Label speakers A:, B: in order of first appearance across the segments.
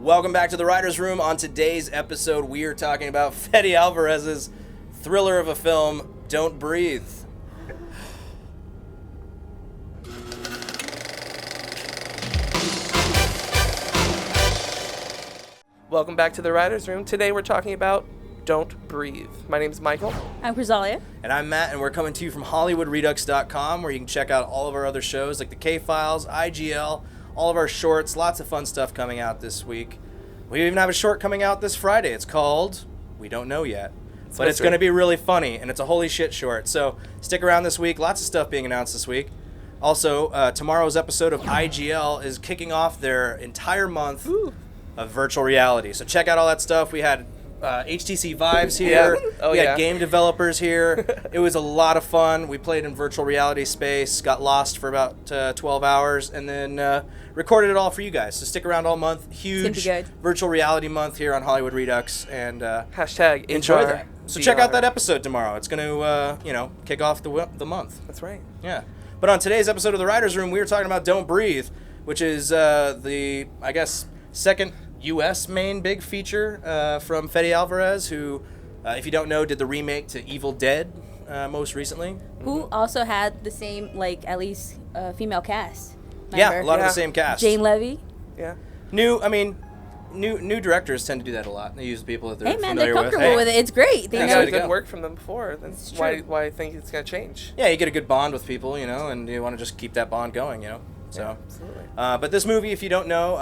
A: Welcome back to the Writer's Room. On today's episode, we are talking about Fede Alvarez's thriller of a film, Don't Breathe.
B: Welcome back to the Writer's Room. Today we're talking about Don't Breathe. My name is Michael.
C: I'm Chrysalia.
A: And I'm Matt, and we're coming to you from HollywoodRedux.com, where you can check out all of our other shows like the K-Files, IGL, all of our shorts, lots of fun stuff coming out this week. We even have a short coming out this Friday. It's called We Don't Know Yet. But it's going to be really funny, and it's a holy shit short. So stick around this week. Lots of stuff being announced this week. Also, tomorrow's episode of IGL is kicking off their entire month of virtual reality. So check out all that stuff. We had HTC Vives here. We had game developers here. It was a lot of fun. We played in virtual reality space, got lost for about 12 hours, and then recorded it all for you guys. So stick around all month. Huge virtual reality month here on Hollywood Redux, and
B: hashtag
A: enjoy that. So check out that episode tomorrow. It's going to, kick off the month.
B: That's right.
A: Yeah. But on today's episode of The Writer's Room, we were talking about Don't Breathe, which is the, I guess, second U.S. main big feature from Fede Alvarez, who, if you don't know, did the remake to Evil Dead most recently.
C: Who also had the same, at least female cast. Remember?
A: Yeah, a lot of the same cast.
C: Jane Levy.
B: Yeah.
A: New directors tend to do that a lot. They use people that they're familiar with.
C: Hey, man, they're comfortable with it. It's great.
B: They got good work from them before. That's why I think it's going to change.
A: Yeah, you get a good bond with people, and you want to just keep that bond going, So,
B: yeah, absolutely.
A: But this movie, if you don't know,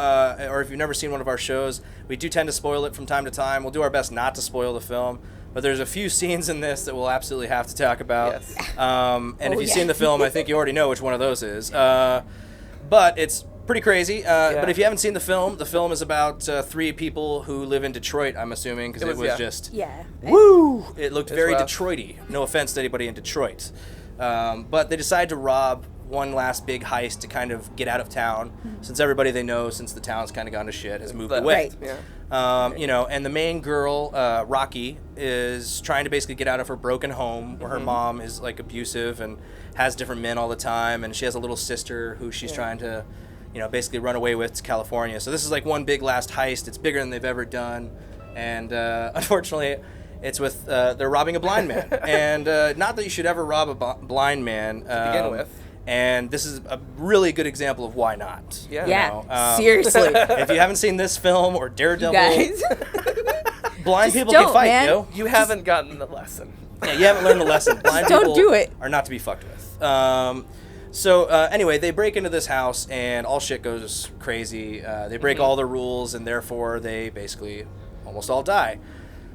A: or if you've never seen one of our shows, we do tend to spoil it from time to time. We'll do our best not to spoil the film, but there's a few scenes in this that we'll absolutely have to talk about.
B: Yes.
A: And if you've seen the film, I think you already know which one of those is. But it's pretty crazy. But if you haven't seen the film is about three people who live in Detroit, I'm assuming, because it was just...
C: Yeah.
A: Woo! It looked very
B: rough.
A: Detroity. No offense to anybody in Detroit. But they decide to rob one last big heist to kind of get out of town, since everybody they know, since the town's kind of gone to shit, has moved away.
C: Right.
B: Yeah.
A: And the main girl, Rocky, is trying to basically get out of her broken home where her mom is abusive and has different men all the time, and she has a little sister who she's trying to, basically run away with to California. So this is one big last heist. It's bigger than they've ever done, and unfortunately, it's with they're robbing a blind man, and not that you should ever rob a blind man
B: to begin with.
A: And this is a really good example of why not.
B: Yeah.
C: Seriously.
A: If you haven't seen this film or Daredevil,
C: Guys.
A: blind
C: Just
A: people can fight,
C: man.
B: You haven't gotten the lesson.
A: Yeah, you haven't learned the lesson. Blind
C: Don't
A: people
C: do it.
A: are not to be fucked with. Anyway, they break into this house and all shit goes crazy. They break all the rules and therefore they basically almost all die.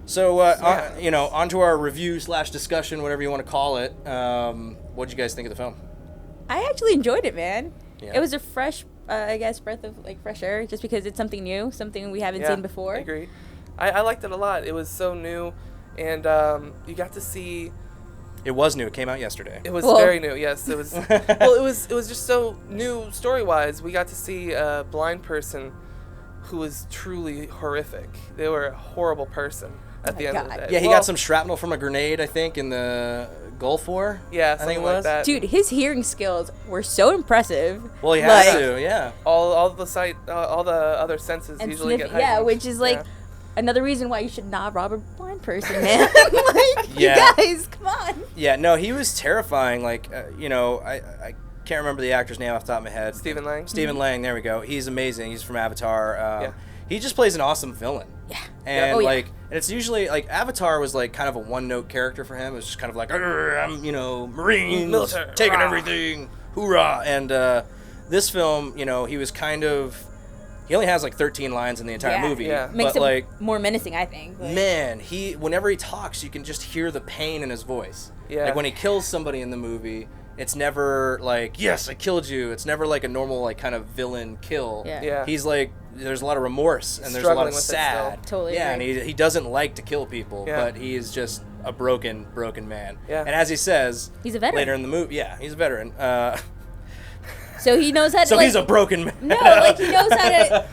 A: So, onto our review / discussion, whatever you want to call it. What did you guys think of the film?
C: I actually enjoyed it, man.
A: Yeah.
C: It was a fresh, breath of fresh air, just because it's something new, something we haven't seen before.
B: I agree. I liked it a lot. It was so new, and you got to see.
A: It was new. It came out yesterday.
B: It was very new. Yes, it was. Well, it was just so new story-wise. We got to see a blind person who was truly horrific. They were a horrible person at the end of the day.
A: Yeah, he got some shrapnel from a grenade, I think, in the Gulf War.
B: Yeah,
A: I think it
B: like
A: was.
B: that.
C: Dude, his hearing skills were so impressive.
A: Well, he has to, yeah.
B: All the other senses
C: And
B: usually get
C: sniffing,
B: heightened.
C: which is another reason why you should not rob a blind person, man. You guys, come on.
A: Yeah, no, he was terrifying. I can't remember the actor's name off the top of my head.
B: Stephen Lang.
A: Stephen Lang, there we go. He's amazing. He's from Avatar. He just plays an awesome villain.
C: Yeah.
A: And and it's usually Avatar was kind of a one-note character for him. It was just kind of I'm Marines,
B: military,
A: taking everything, hoorah. And this film, he was kind of. He only has 13 lines in the entire movie.
B: Yeah.
C: Makes it more menacing, I think.
A: Man, whenever he talks, you can just hear the pain in his voice.
B: Yeah.
A: When he kills somebody in the movie, it's never yes, I killed you. It's never a normal kind of villain kill.
C: Yeah.
A: He's there's a lot of remorse and there's a lot of sad.
C: Totally.
A: Yeah,
C: agree.
A: and he doesn't like to kill people,
B: Yeah.
A: but he is just a broken man.
B: Yeah.
A: And as he says
C: He's a veteran.
A: later in the movie, he's a veteran.
C: So he knows how to.
A: So he's a broken man.
C: No, he knows how to.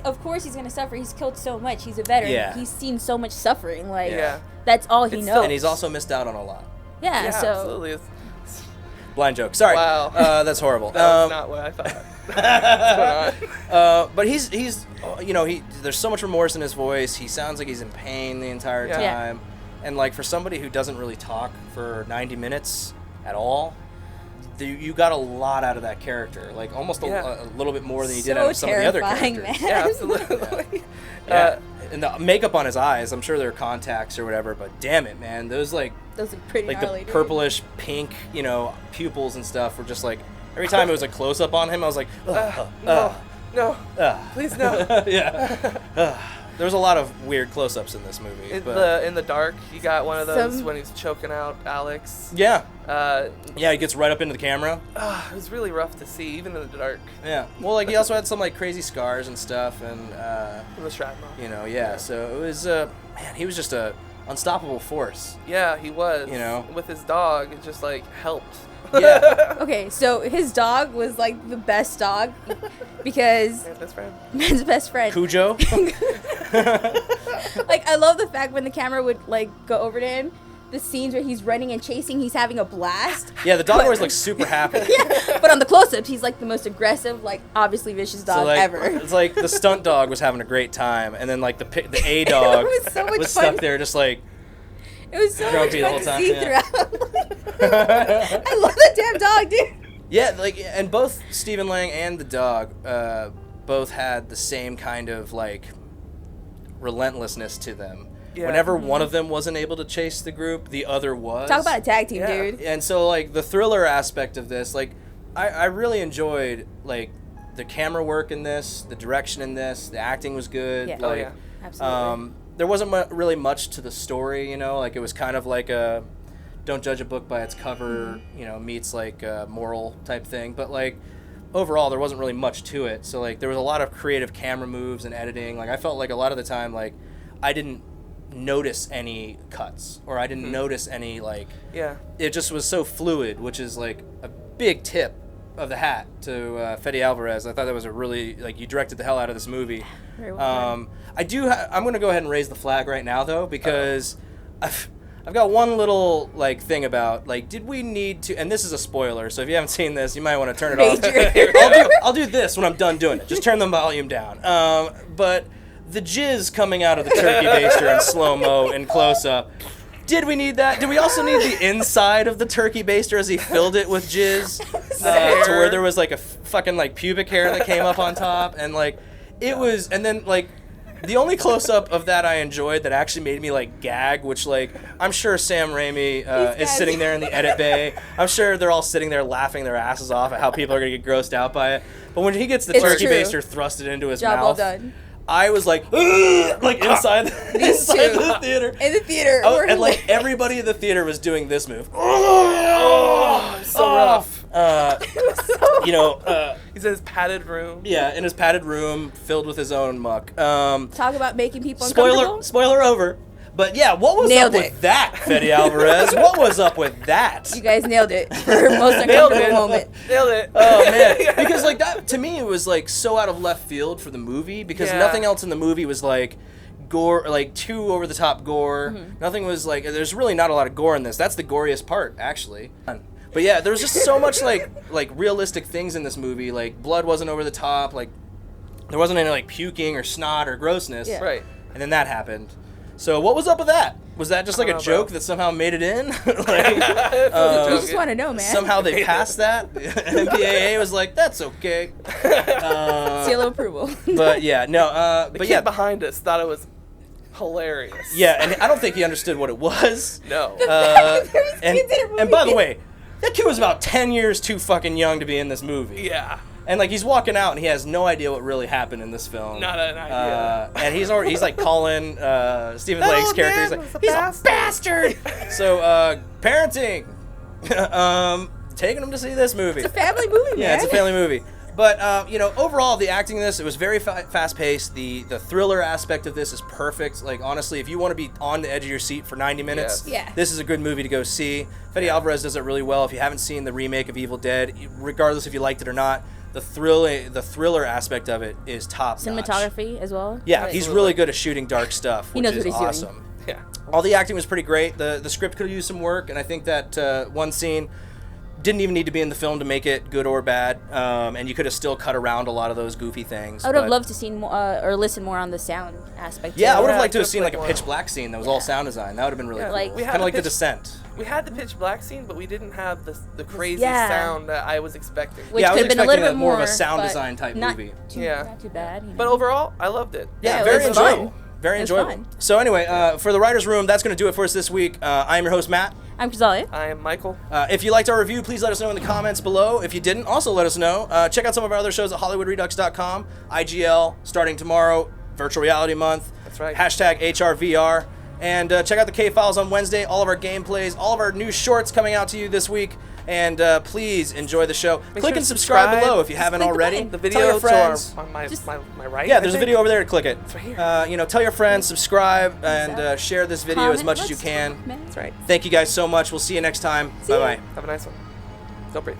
C: Of course he's gonna suffer. He's killed so much. He's a veteran.
A: Yeah.
C: He's seen so much suffering.
B: Yeah.
C: That's all he knows.
A: And he's also missed out on a lot.
C: Yeah.
B: Yeah,
C: So.
B: absolutely.
A: Blind joke. Sorry.
B: Wow.
A: That's horrible.
B: That was not what I thought.
A: But he's there's so much remorse in his voice. He sounds like he's in pain the entire time. And like for somebody who doesn't really talk for 90 minutes at all, you got a lot out of that character. Like almost a little bit more than you did out of some of the other characters.
C: Man.
B: Yeah, absolutely.
A: And the makeup on his eyes, I'm sure they're contacts or whatever, but damn it, man, those are
C: pretty
A: like
C: gnarly,
A: the purplish pink, pupils and stuff were just like every time it was a close up on him, I was like,
B: no, please no.
A: There was a lot of weird close ups in this movie.
B: In the dark, you got one of those when he's choking out Alex.
A: Yeah. He gets right up into the camera.
B: It was really rough to see, even in the dark.
A: Yeah. Well, like he also had some like crazy scars and stuff, and
B: From the shrapnel.
A: So it was he was just a unstoppable force.
B: Yeah, he was. With his dog, it just like helped.
A: Yeah.
C: Okay, so his dog was like the best dog because man's best friend.
A: Cujo.
C: Like I love the fact when the camera would like go over to him, the scenes where he's running and chasing, he's having a blast.
A: Yeah, the dog always looks super happy.
C: Yeah, but on the close-ups, he's like the most aggressive, like obviously vicious dog ever.
A: It's like the stunt dog was having a great time, and then like the A dog was stuck there just like.
C: It was so much
A: the
C: fun
A: whole
C: to
A: time,
C: see throughout. I love that damn dog, dude.
A: Yeah, like, and both Stephen Lang and the dog both had the same kind of like relentlessness to them. Yeah. Whenever one of them wasn't able to chase the group, the other was.
C: Talk about a tag team, dude.
A: And so like the thriller aspect of this, like I really enjoyed like the camera work in this, the direction in this, the acting was good.
C: Yeah.
A: Like,
C: absolutely.
A: There wasn't really much to the story, like it was kind of like a don't judge a book by its cover, meets like a moral type thing. But like overall, there wasn't really much to it. So like there was a lot of creative camera moves and editing. Like I felt like a lot of the time, like I didn't notice any cuts or I didn't notice any like. Yeah. It just was so fluid, which is like a big tip of the hat to Fede Alvarez. I thought that was a really you directed the hell out of this movie.
C: Very well
A: I'm going to go ahead and raise the flag right now though because I've got one little thing about did we need to, and this is a spoiler, so if you haven't seen this you might want to turn it off. I'll do this when I'm done doing it. Just turn the volume down. But the jizz coming out of the turkey baster in slow-mo and close-up. Did we need that? Did we also need the inside of the turkey baster as he filled it with jizz? To where there was a fucking pubic hair that came up on top, and it was, and then the only close-up of that I enjoyed that actually made me gag, which I'm sure Sam Raimi is sitting there in the edit bay. I'm sure they're all sitting there laughing their asses off at how people are gonna get grossed out by it. But when he gets the turkey baster thrusted into his mouth,
C: well done.
A: I was inside the theater.
C: In the theater.
A: And everybody in the theater was doing this move.
B: So rough.
A: He's
B: in his padded room.
A: Yeah, in his padded room filled with his own muck.
C: Talk about making people uncomfortable.
A: Spoiler over. But yeah, what was up with that, Fede Alvarez? What was up with that?
C: You guys nailed it for most uncomfortable moment.
B: Nailed it.
A: Oh man, because that to me it was so out of left field for the movie because nothing else in the movie was gore, too over the top gore. Mm-hmm. Nothing was there's really not a lot of gore in this. That's the goriest part actually. But yeah, there was just so much realistic things in this movie. Blood wasn't over the top. There wasn't any puking or snot or grossness.
B: Yeah. Right.
A: And then that happened. So what was up with that? Was that just a joke that somehow made it in?
C: We just want to know, man.
A: Somehow they passed that. MPAA was that's okay.
C: Seal of approval.
A: But yeah, no.
B: The kid behind us thought it was hilarious.
A: Yeah, and I don't think he understood what it was.
B: No.
A: And by the way, that kid was about 10 years too fucking young to be in this movie.
B: Yeah.
A: And he's walking out and he has no idea what really happened in this film.
B: Not an idea.
A: And he's calling Stephen Lang's character. He's a bastard. So parenting, taking him to see this movie.
C: It's a family movie, man.
A: Yeah, it's a family movie. But overall, the acting in this, it was very fast paced. The thriller aspect of this is perfect. Honestly, if you want to be on the edge of your seat for 90 minutes, this is a good movie to go see. Fede Alvarez does it really well. If you haven't seen the remake of Evil Dead, regardless if you liked it or not, the thriller aspect of it is top notch.
C: Cinematography as well.
A: Yeah, he's really good at shooting dark stuff, which is awesome.
B: Yeah.
A: All the acting was pretty great. The script could have used some work, and I think that one scene, didn't even need to be in the film to make it good or bad, and you could have still cut around a lot of those goofy things.
C: I would have loved to see more, or listen more on the sound aspect.
A: Yeah,
C: too.
A: I would have liked to have
B: just
A: seen like a
B: like
A: pitch black scene that was all sound design. That would have been really cool.
C: like-
B: We had
A: Kind of
B: the
A: like The
B: pitch-
A: Descent.
B: We had the pitch black scene, but we didn't have the crazy
C: Yeah.
B: sound that I was expecting.
C: Which
A: Yeah, I was
C: could have been a little
A: expecting
C: bit
A: more of a
C: more
A: sound
C: but
A: design type
C: not
A: movie.
C: Too,
B: Yeah.
C: Not too bad. You know?
B: But overall, I loved it.
A: Yeah,
C: it
A: very
C: was
A: enjoyable.
C: fun.
A: Very
C: It was
A: enjoyable.
C: fun.
A: So anyway, for the Writers Room, that's going to do it for us this week. I am your host, Matt.
C: I'm Kazali.
B: I am Michael.
A: If you liked our review, please let us know in the comments below. If you didn't, also let us know. Check out some of our other shows at HollywoodRedux.com. IGL, starting tomorrow, Virtual Reality Month.
B: That's right.
A: Hashtag HRVR. And check out the K-Files on Wednesday. All of our gameplays, all of our new shorts coming out to you this week. And please enjoy the show.
B: Make
A: Click
B: sure
A: and
B: to
A: subscribe below if you
C: Just
A: haven't
C: click the
A: already.
C: button.
B: The
A: Tell
B: video
A: your friends.
B: to our, on my,
C: Just-
B: my right.
A: Yeah,
B: I
A: there's a
B: think.
A: video over there. Click it.
B: It's right here.
A: Tell your friends, subscribe, and share this video as
C: Comment,
A: much as you
C: let's
A: can.
C: talk, man.
B: That's right.
A: Thank you guys so much. We'll see you next time.
C: See ya.
A: Bye-bye.
B: Have a nice one. Don't breathe.